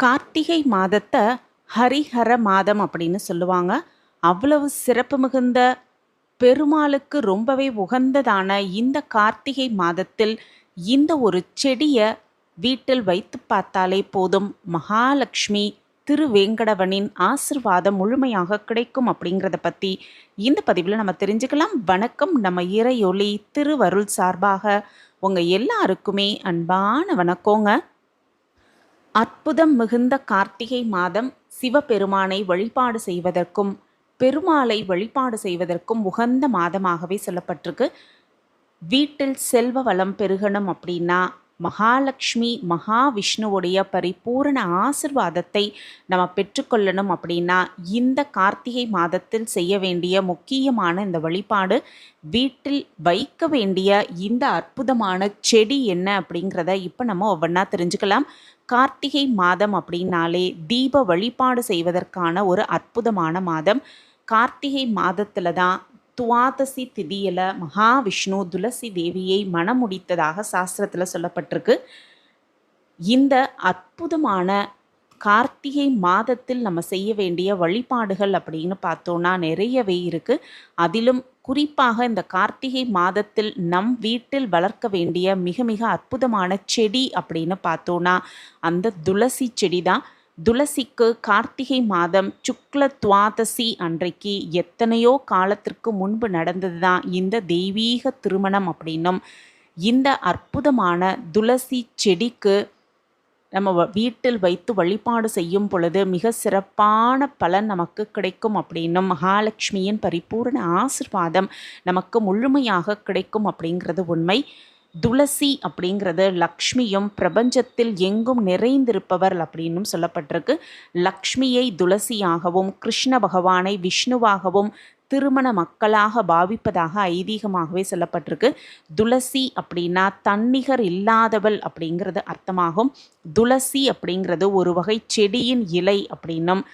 கார்த்திகை மாதத்தை ஹரிஹர மாதம் அப்படின்னு சொல்லுவாங்க. அவ்வளவு சிறப்பு மிகுந்த பெருமாளுக்கு ரொம்பவே உகந்ததான இந்த கார்த்திகை மாதத்தில் இந்த ஒரு செடியை வீட்டில் வைத்து பார்த்தாலே போதும், மகாலட்சுமி திருவேங்கடவனின் ஆசிர்வாதம் முழுமையாக கிடைக்கும் அப்படிங்கிறத பற்றி இந்த பதிவில் நம்ம தெரிஞ்சுக்கலாம். வணக்கம். நம்ம இறையொளி திருவருள் சார்பாக உங்கள் எல்லாருக்குமே அன்பான வணக்கங்க. அற்புதம் மிகுந்த கார்த்திகை மாதம் சிவபெருமானை வழிபாடு செய்வதற்கும் பெருமாளை வழிபாடு செய்வதற்கும் உகந்த மாதமாகவே சொல்லப்பட்டிருக்கு. வீட்டில் செல்வ வளம் பெருகணும் அப்படின்னா மகாலட்சுமி மகாவிஷ்ணுவுடைய பரிபூரண ஆசிர்வாதத்தை நம்ம பெற்றுக்கொள்ளணும் அப்படின்னா இந்த கார்த்திகை மாதத்தில் செய்ய வேண்டிய முக்கியமான இந்த வழிபாடு, வீட்டில் வைக்க வேண்டிய இந்த அற்புதமான செடி என்ன அப்படிங்கிறத இப்போ நம்ம ஒவ்வொன்றா தெரிஞ்சுக்கலாம். கார்த்திகை மாதம் அப்படின்னாலே தீப வழிபாடு செய்வதற்கான ஒரு அற்புதமான மாதம். கார்த்திகை மாதத்தில் தான் துவாதசி திதியில் மகாவிஷ்ணு துளசி தேவியை மணமுடித்ததாக சாஸ்திரத்தில் சொல்லப்பட்டிருக்கு. இந்த அற்புதமான கார்த்திகை மாதத்தில் நம்ம செய்ய வேண்டிய வழிபாடுகள் அப்படின்னு பார்த்தோன்னா நிறையவே இருக்குது. அதிலும் குறிப்பாக இந்த கார்த்திகை மாதத்தில் நம் வீட்டில் வளர்க்க வேண்டிய மிக மிக அற்புதமான செடி அப்படின்னு பார்த்தோன்னா அந்த துளசி செடி தான். துளசிக்கு கார்த்திகை மாதம் சுக்ல துவாதசி அன்றைக்கு எத்தனையோ காலத்திற்கு முன்பு நடந்தது தான் இந்த தெய்வீக திருமணம் அப்படின்னும், இந்த அற்புதமான துளசி செடிக்கு நம்ம வீட்டில் வைத்து வழிபாடு செய்யும் பொழுது மிக சிறப்பான பலன் நமக்கு கிடைக்கும் அப்படின்னும், மகாலட்சுமியின் பரிபூர்ண ஆசிர்வாதம் நமக்கு முழுமையாக கிடைக்கும் அப்படிங்கிறது உண்மை. துளசி அப்படிங்கிறது லக்ஷ்மியும் பிரபஞ்சத்தில் எங்கும் நிறைந்திருப்பவர் அப்படின்னும் சொல்லப்பட்டிருக்கு. லக்ஷ்மியை துளசியாகவும் கிருஷ்ண பகவானை விஷ்ணுவாகவும் திருமண மக்களாக பாவிப்பதாக ஐதீகமாகவே சொல்லப்பட்டிருக்கு. துளசி அப்படின்னா தன்னிகர் இல்லாதவள் அப்படிங்கிறது அர்த்தமாகும். துளசி அப்படிங்கிறது ஒரு வகை செடியின் இலை அப்படின்னும்,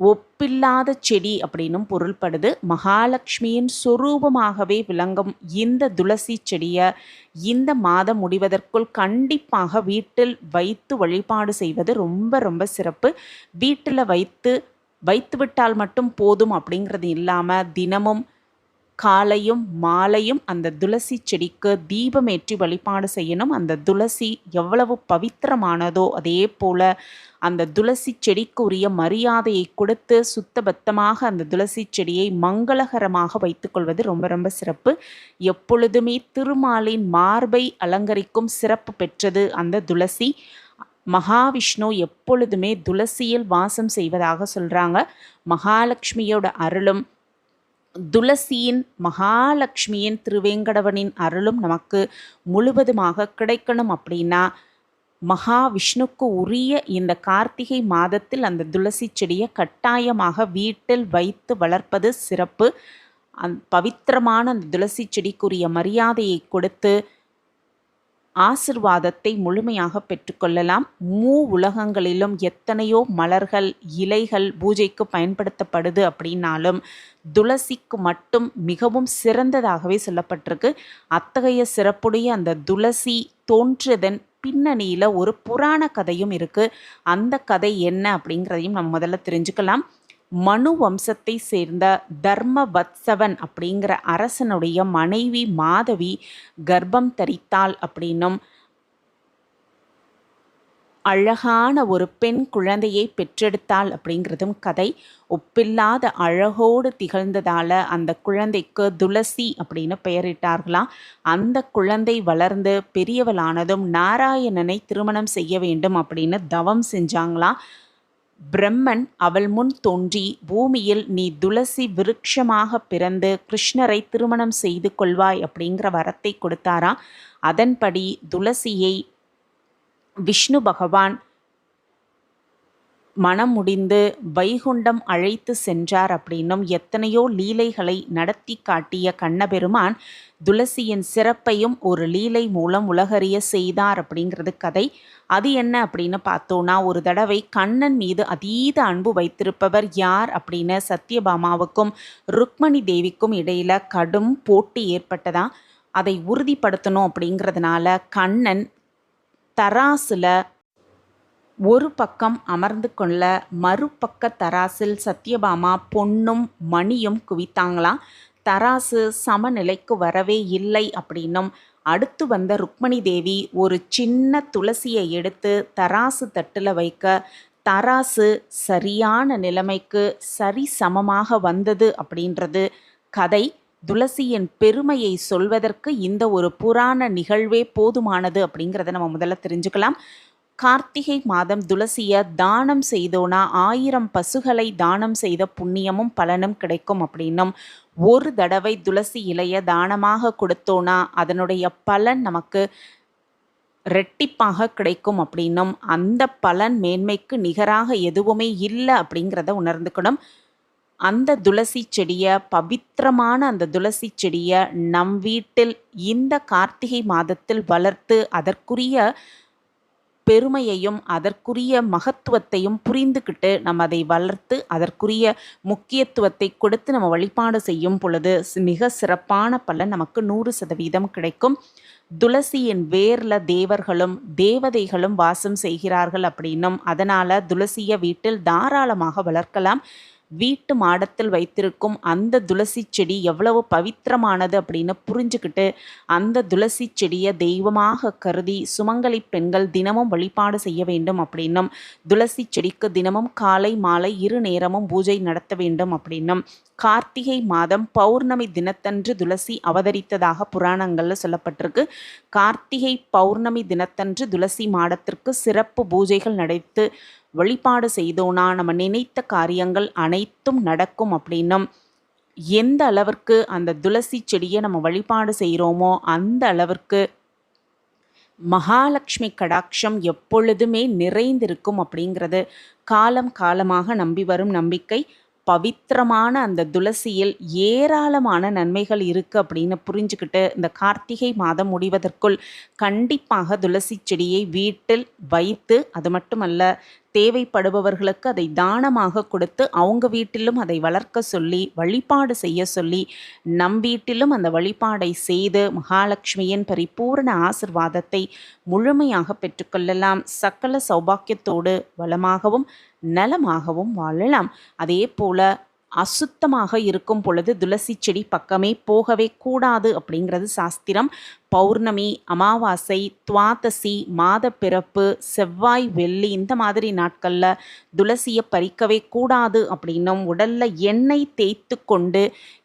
ஒப்பில்லாத செடி அப்படின்னும் பொருள்படுது. மகாலட்சுமியின் சொரூபமாகவே விளங்கும் இந்த துளசி செடியை இந்த மாதம் முடிவதற்குள் கண்டிப்பாக வீட்டில் வைத்து வழிபாடு செய்வது ரொம்ப ரொம்ப சிறப்பு. வீட்டில் வைத்துவிட்டால் மட்டும் போதும் அப்படிங்கிறது இல்லாமல் தினமும் காலையும் மாலையும் அந்த துளசி செடிக்கு தீபமேற்றி வழிபாடு செய்யணும். அந்த துளசி எவ்வளவு பவித்திரமானதோ அதே போல் அந்த துளசி செடிக்கு உரிய மரியாதையை கொடுத்து சுத்தபத்தமாக அந்த துளசி செடியை மங்களகரமாக வைத்துக்கொள்வது ரொம்ப ரொம்ப சிறப்பு. எப்பொழுதுமே திருமாலின் மார்பை அலங்கரிக்கும் சிறப்பு பெற்றது அந்த துளசி. மகாவிஷ்ணு எப்பொழுதுமே துளசியில் வாசம் செய்வதாக சொல்கிறாங்க. மகாலட்சுமியோட அருளும் துளசியின் மகாலட்சுமியின் திருவேங்கடவனின் அருளும் நமக்கு முழுவதுமாக கிடைக்கணும் அப்படின்னா மகாவிஷ்ணுக்கு உரிய இந்த கார்த்திகை மாதத்தில் அந்த துளசி செடியை கட்டாயமாக வீட்டில் வைத்து வளர்ப்பது சிறப்பு. பவித்திரமான அந்த துளசி செடிக்குரிய மரியாதையை கொடுத்து ஆசிர்வாதத்தை முழுமையாக பெற்றுக்கொள்ளலாம். உலகங்களிலும் எத்தனையோ மலர்கள் இலைகள் பூஜைக்கு பயன்படுத்தப்படுது அப்படின்னாலும் துளசிக்கு மட்டும் மிகவும் சிறந்ததாகவே சொல்லப்பட்டிருக்கு. அத்தகைய சிறப்புடைய அந்த துளசி தோன்றியதன் பின்னணியில் ஒரு புராண கதையும் இருக்குது. அந்த கதை என்ன அப்படிங்கிறதையும் நம்ம முதல்ல தெரிஞ்சுக்கலாம். மனு வம்சத்தை சேர்ந்த தர்மவத்சவன் அப்படிங்கிற அரசனுடைய மனைவி மாதவி கர்ப்பம் தரித்தாள் அப்படின்னும், அழகான ஒரு பெண் குழந்தையை பெற்றெடுத்தாள் அப்படிங்கிறதும் கதை. ஒப்பில்லாத அழகோடு திகழ்ந்ததால் அந்த குழந்தைக்கு துளசி அப்படின்னு பெயரிட்டார்களாம். அந்த குழந்தை வளர்ந்து பெரியவளானதும் நாராயணனை திருமணம் செய்ய வேண்டும் அப்படின்னு தவம் செஞ்சாங்களாம். பிரம்மன் அவள் முன் தோன்றி பூமியில் நீ துளசி விருட்சமாக பிறந்து கிருஷ்ணரை திருமணம் செய்து கொள்வாய் அப்படிங்கிற வரத்தை கொடுத்தாராம். அதன்படி துளசியை விஷ்ணு பகவான் மனம் முடிந்து வைகுண்டம் அழைத்து சென்றார் அப்படின்னும், எத்தனையோ லீலைகளை நடத்தி காட்டிய கண்ணபெருமான் துளசியின் சிறப்பையும் ஒரு லீலை மூலம் உலகறிய செய்தார் அப்படிங்கிறது கதை. அது என்ன அப்படின்னு பார்த்தோன்னா, ஒரு தடவை கண்ணன் மீது அதீத அன்பு வைத்திருப்பவர் யார் அப்படின்னு சத்யபாமாவுக்கும் ருக்மணி தேவிக்கும் இடையில கடும் போட்டி ஏற்பட்டதா. அதை உறுதிப்படுத்தணும் அப்படிங்கிறதுனால கண்ணன் தராசுல ஒரு பக்கம் அமர்ந்து கொள்ள மறுபக்க தராசில் சத்யபாமா பொன்னும் மணியும் குவித்தாங்களாம். தராசு சமநிலைக்கு வரவே இல்லை அப்படின்னும், அடுத்து வந்த ருக்மணி தேவி ஒரு சின்ன துளசியை எடுத்து தராசு தட்டில் வைக்க தராசு சரியான நிலைமைக்கு சரி சமமாக வந்தது அப்படின்றது கதை. துளசியின் பெருமையை சொல்வதற்கு இந்த ஒரு புராண நிகழ்வே போதுமானது அப்படிங்கிறத நம்ம முதல்ல தெரிஞ்சுக்கலாம். கார்த்திகை மாதம் துளசியை தானம் செய்தோனா 1000 பசுகளை தானம் செய்த புண்ணியமும் பலனும் கிடைக்கும் அப்படின்னும், ஒரு தடவை துளசி இலையை தானமாக கொடுத்தோனா அதனுடைய பலன் நமக்கு ரெட்டிப்பாக கிடைக்கும் அப்படின்னும், அந்த பலன் மேன்மைக்கு நிகராக எதுவுமே இல்லை அப்படிங்கிறத உணர்ந்துக்கணும். அந்த துளசி செடியை, பவித்திரமான அந்த துளசி செடியை நம் வீட்டில் இந்த கார்த்திகை மாதத்தில் வளர்த்து அதற்குரிய பெருமையையும் அதற்குரிய மகத்துவத்தையும் புரிந்துக்கிட்டு நம்ம அதை வளர்த்து அதற்குரிய முக்கியத்துவத்தை கொடுத்து நம்ம வழிபாடு செய்யும் பொழுது மிக சிறப்பான பலன் நமக்கு 100% கிடைக்கும். துளசியின் வேர்ல தேவர்களும் தேவதைகளும் வாசம் செய்கிறார்கள் அப்படின்னும், அதனால் துளசியை வீட்டில் தாராளமாக வளர்க்கலாம். வீட்டு மாடத்தில் வைத்திருக்கும் அந்த துளசி செடி எவ்வளவு பவித்திரமானது அப்படின்னு புரிஞ்சுக்கிட்டு அந்த துளசி செடியை தெய்வமாக கருதி சுமங்கலி பெண்கள் தினமும் வழிபாடு செய்ய வேண்டும் அப்படின்னும், துளசி செடிக்கு தினமும் காலை மாலை 2 நேரமும் பூஜை நடத்த வேண்டும் அப்படின்னும், கார்த்திகை மாதம் பௌர்ணமி தினத்தன்று துளசி அவதரித்ததாக புராணங்களில் சொல்லப்பட்டிருக்கு. கார்த்திகை பௌர்ணமி தினத்தன்று துளசி மாடத்திற்கு சிறப்பு பூஜைகள் நடத்து வழிபாடு செய்தோனா நம்ம நினைத்த காரியங்கள் அனைத்தும் நடக்கும் அப்படின்னும், எந்த அளவிற்கு அந்த துளசி செடியை நம்ம வழிபாடு செய்கிறோமோ அந்த அளவிற்கு மகாலட்சுமி கடாட்சம் எப்பொழுதுமே நிறைந்திருக்கும் அப்படிங்கிறது காலம் காலமாக நம்பி வரும் நம்பிக்கை. பவித்திரமான அந்த துளசியில் ஏராளமான நன்மைகள் இருக்குது அப்படின்னு புரிஞ்சுக்கிட்டு இந்த கார்த்திகை மாதம் முடிவதற்குள் கண்டிப்பாக துளசி செடியை வீட்டில் வைத்து, அது மட்டுமல்ல தேவைப்படுபவர்களுக்கு அதை தானமாக கொடுத்து அவங்க வீட்டிலும் அதை வளர்க்க சொல்லி வழிபாடு செய்ய சொல்லி நம் வீட்டிலும் அந்த வழிபாடை செய்து மகாலட்சுமியின் பரிபூர்ண ஆசிர்வாதத்தை முழுமையாக பெற்றுக்கொள்ளலாம். சகல சௌபாக்கியத்தோடு வளமாகவும் நலமாகவும் வாழலாம். அதே போல அசுத்தமாக இருக்கும் பொழுது துளசி செடி பக்கமே போகவே கூடாது அப்படிங்கிறது சாஸ்திரம். பௌர்ணமி, அமாவாசை, துவாதசி, மாத பிறப்பு, செவ்வாய், வெள்ளி இந்த மாதிரி நாட்களில் துளசியை பறிக்கவே கூடாது அப்படின்னும், உடலில் எண்ணெய் தேய்த்து கொண்டு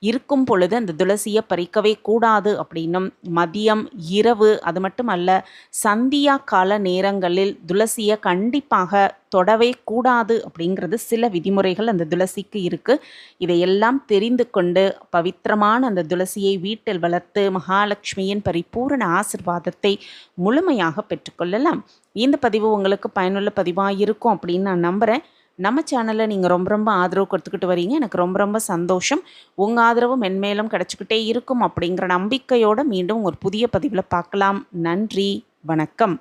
இருக்கும் பொழுது அந்த துளசியை பறிக்கவே கூடாது அப்படின்னும், மதியம் இரவு அது மட்டும் அல்ல சந்தியா கால நேரங்களில் துளசியை கண்டிப்பாக தொடவே கூடாது அப்படிங்கிறது சில விதிமுறைகள் அந்த துளசிக்கு இருக்குது. இதையெல்லாம் தெரிந்து கொண்டு பவித்திரமான அந்த துளசியை வீட்டில் வளர்த்து மகாலட்சுமியின் பரிபூரண ஆசிர்வாதத்தை முழுமையாக பெற்றுக்கொள்ளலாம். இந்த பதிவு உங்களுக்கு பயனுள்ள பதிவாக இருக்கும் அப்படின்னு நான் நம்புகிறேன். நம்ம சேனலில் நீங்கள் ரொம்ப ரொம்ப ஆதரவு கொடுத்துக்கிட்டு வரீங்க. எனக்கு ரொம்ப ரொம்ப சந்தோஷம். உங்கள் ஆதரவு மென்மேலும் கிடச்சிக்கிட்டே இருக்கும் அப்படிங்கிற நம்பிக்கையோடு மீண்டும் ஒரு புதிய பதிவில் பார்க்கலாம். நன்றி, வணக்கம்.